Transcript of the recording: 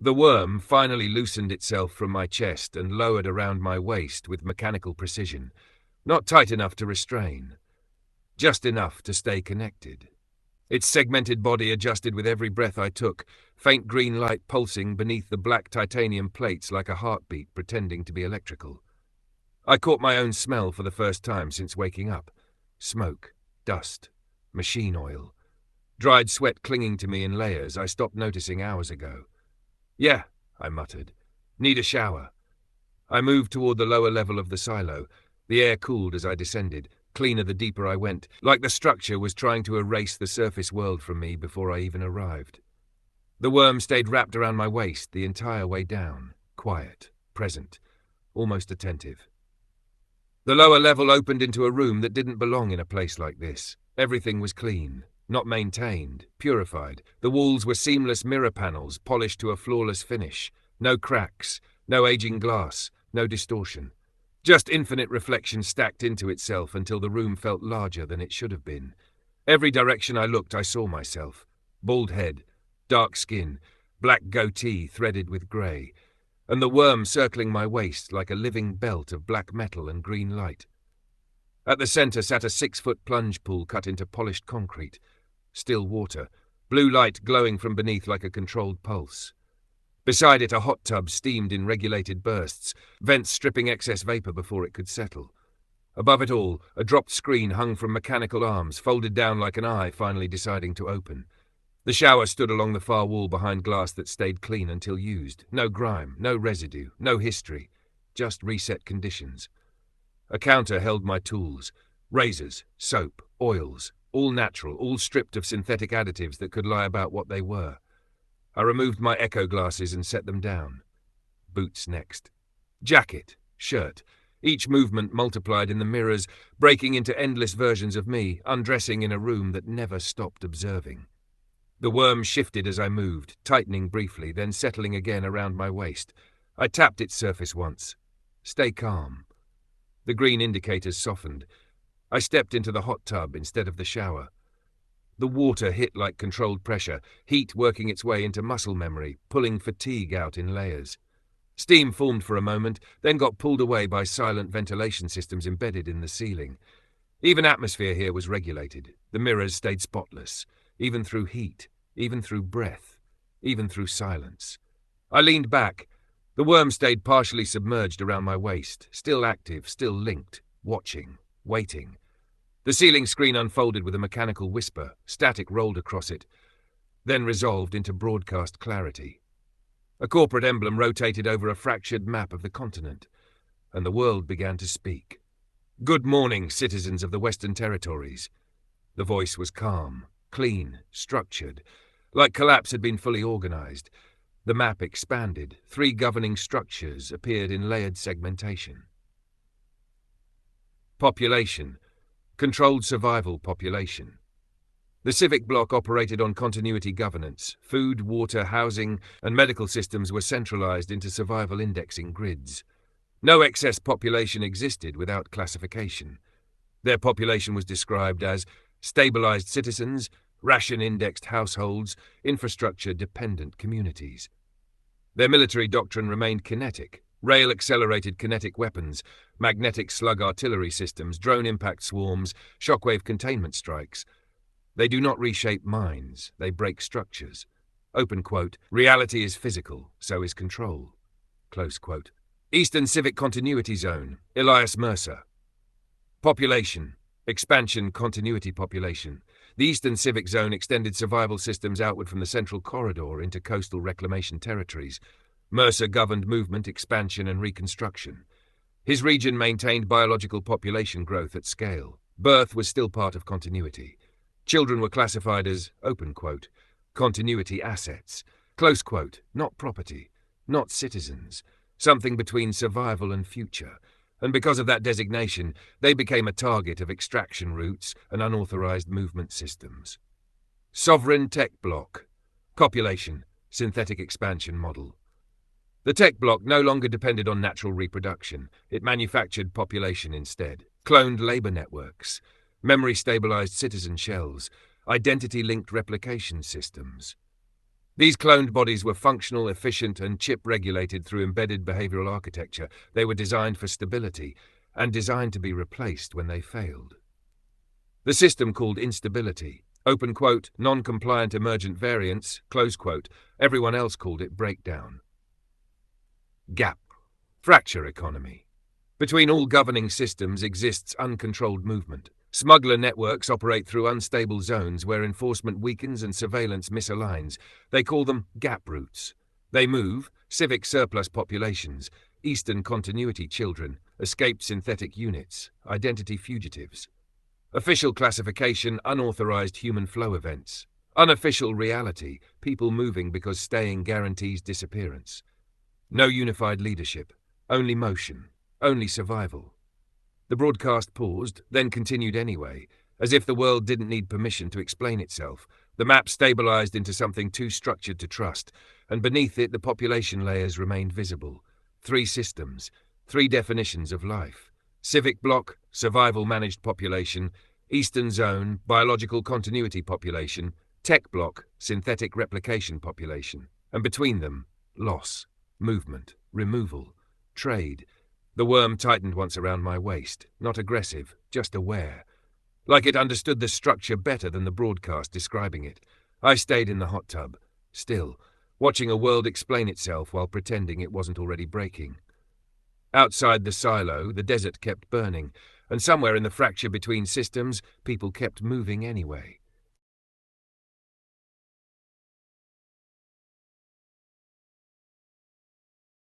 The worm finally loosened itself from my chest and lowered around my waist with mechanical precision, not tight enough to restrain, just enough to stay connected. Its segmented body adjusted with every breath I took, faint green light pulsing beneath the black titanium plates like a heartbeat pretending to be electrical. I caught my own smell for the first time since waking up. Smoke, dust, machine oil. Dried sweat clinging to me in layers I stopped noticing hours ago. "Yeah," I muttered. "Need a shower." I moved toward the lower level of the silo. The air cooled as I descended, cleaner the deeper I went, like the structure was trying to erase the surface world from me before I even arrived. The worm stayed wrapped around my waist the entire way down, quiet, present, almost attentive. The lower level opened into a room that didn't belong in a place like this. Everything was clean, not maintained, purified. The walls were seamless mirror panels, polished to a flawless finish. No cracks, no aging glass, no distortion. Just infinite reflection stacked into itself until the room felt larger than it should have been. Every direction I looked, I saw myself. Bald head, dark skin, black goatee threaded with grey, and the worm circling my waist like a living belt of black metal and green light. At the centre sat a 6-foot plunge pool cut into polished concrete. Still water, blue light glowing from beneath like a controlled pulse. Beside it, a hot tub steamed in regulated bursts, vents stripping excess vapour before it could settle. Above it all, a dropped screen hung from mechanical arms, folded down like an eye finally deciding to open. The shower stood along the far wall behind glass that stayed clean until used. No grime, no residue, no history, just reset conditions. A counter held my tools, razors, soap, oils, all natural, all stripped of synthetic additives that could lie about what they were. I removed my echo glasses and set them down. Boots next. Jacket, shirt, each movement multiplied in the mirrors, breaking into endless versions of me, undressing in a room that never stopped observing. The worm shifted as I moved, tightening briefly, then settling again around my waist. I tapped its surface once. Stay calm. The green indicators softened. I stepped into the hot tub instead of the shower. The water hit like controlled pressure, heat working its way into muscle memory, pulling fatigue out in layers. Steam formed for a moment, then got pulled away by silent ventilation systems embedded in the ceiling. Even atmosphere here was regulated. The mirrors stayed spotless, even through heat, even through breath, even through silence. I leaned back. The worm stayed partially submerged around my waist, still active, still linked, watching, waiting. The ceiling screen unfolded with a mechanical whisper, static rolled across it, then resolved into broadcast clarity. A corporate emblem rotated over a fractured map of the continent, and the world began to speak. "Good morning, citizens of the Western Territories." The voice was calm, clean, structured, like collapse had been fully organized. The map expanded. 3 governing structures appeared in layered segmentation. Population. Controlled survival population. The civic bloc operated on continuity governance. Food, water, housing, and medical systems were centralized into survival indexing grids. No excess population existed without classification. Their population was described as stabilized citizens, ration-indexed households, infrastructure-dependent communities. Their military doctrine remained kinetic. Rail-accelerated kinetic weapons, magnetic slug artillery systems, drone impact swarms, shockwave containment strikes. They do not reshape minds, they break structures. Open quote, "Reality is physical, so is control." Close quote. Eastern Civic Continuity Zone, Elias Mercer. Population. Expansion continuity population. The Eastern Civic Zone extended survival systems outward from the Central Corridor into coastal reclamation territories. Mercer governed movement, expansion, and reconstruction. His region maintained biological population growth at scale. Birth was still part of continuity. Children were classified as, open quote, continuity assets, close quote, not property, not citizens, something between survival and future. And because of that designation, they became a target of extraction routes and unauthorized movement systems. Sovereign Tech Bloc. Copulation. Synthetic expansion model. The tech bloc no longer depended on natural reproduction. It manufactured population instead. Cloned labor networks, memory-stabilized citizen shells, identity-linked replication systems. These cloned bodies were functional, efficient, and chip-regulated through embedded behavioral architecture. They were designed for stability, and designed to be replaced when they failed. The system called instability, open quote, non-compliant emergent variants, close quote, everyone else called it breakdown. Gap, fracture economy. Between all governing systems exists uncontrolled movement. Smuggler networks operate through unstable zones where enforcement weakens and surveillance misaligns. They call them gap routes. They move civic surplus populations, Eastern continuity children, escaped synthetic units, identity fugitives. Official classification, unauthorized human flow events. Unofficial reality, people moving because staying guarantees disappearance. No unified leadership, only motion, only survival. The broadcast paused, then continued anyway, as if the world didn't need permission to explain itself. The map stabilized into something too structured to trust, and beneath it the population layers remained visible. 3 systems, 3 definitions of life. Civic block, survival managed population. Eastern zone, biological continuity population. Tech block, synthetic replication population. And between them, loss, movement, removal, trade. The worm tightened once around my waist, not aggressive, just aware. Like it understood the structure better than the broadcast describing it. I stayed in the hot tub, still, watching a world explain itself while pretending it wasn't already breaking. Outside the silo, the desert kept burning, and somewhere in the fracture between systems, people kept moving anyway.